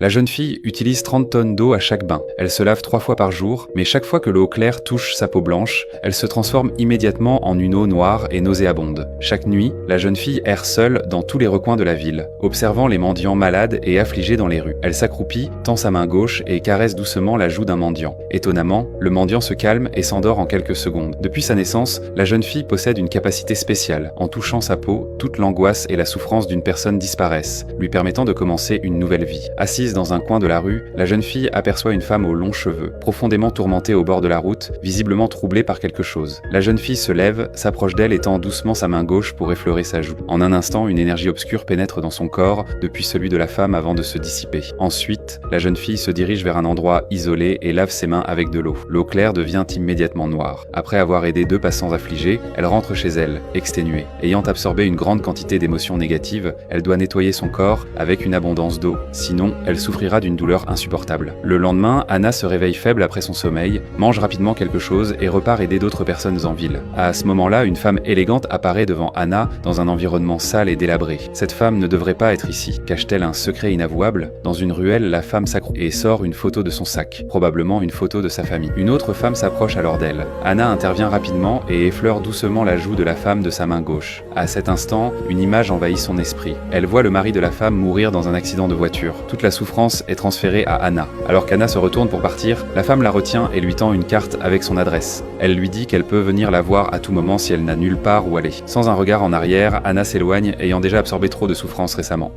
La jeune fille utilise 30 tonnes d'eau à chaque bain. Elle se lave 3 fois par jour, mais chaque fois que l'eau claire touche sa peau blanche, elle se transforme immédiatement en une eau noire et nauséabonde. Chaque nuit, la jeune fille erre seule dans tous les recoins de la ville, observant les mendiants malades et affligés dans les rues. Elle s'accroupit, tend sa main gauche et caresse doucement la joue d'un mendiant. Étonnamment, le mendiant se calme et s'endort en quelques secondes. Depuis sa naissance, la jeune fille possède une capacité spéciale. En touchant sa peau, toute l'angoisse et la souffrance d'une personne disparaissent, lui permettant de commencer une nouvelle vie. Assise dans un coin de la rue, la jeune fille aperçoit une femme aux longs cheveux, profondément tourmentée au bord de la route, visiblement troublée par quelque chose. La jeune fille se lève, s'approche d'elle et tend doucement sa main gauche pour effleurer sa joue. En un instant, une énergie obscure pénètre dans son corps, depuis celui de la femme avant de se dissiper. Ensuite, la jeune fille se dirige vers un endroit isolé et lave ses mains avec de l'eau. L'eau claire devient immédiatement noire. Après avoir aidé 2 passants affligés, elle rentre chez elle, exténuée. Ayant absorbé une grande quantité d'émotions négatives, elle doit nettoyer son corps avec une abondance d'eau. Sinon, elle souffrira d'une douleur insupportable. Le lendemain, Anna se réveille faible après son sommeil, mange rapidement quelque chose et repart aider d'autres personnes en ville. À ce moment-là, une femme élégante apparaît devant Anna dans un environnement sale et délabré. Cette femme ne devrait pas être ici. Cache-t-elle un secret inavouable? Dans une ruelle, la femme s'accroupit et sort une photo de son sac, probablement une photo de sa famille. Une autre femme s'approche alors d'elle. Anna intervient rapidement et effleure doucement la joue de la femme de sa main gauche. À cet instant, une image envahit son esprit. Elle voit le mari de la femme mourir dans un accident de voiture. Toute la souffrance est transférée à Anna. Alors qu'Anna se retourne pour partir, la femme la retient et lui tend une carte avec son adresse. Elle lui dit qu'elle peut venir la voir à tout moment si elle n'a nulle part où aller. Sans un regard en arrière, Anna s'éloigne, ayant déjà absorbé trop de souffrance récemment.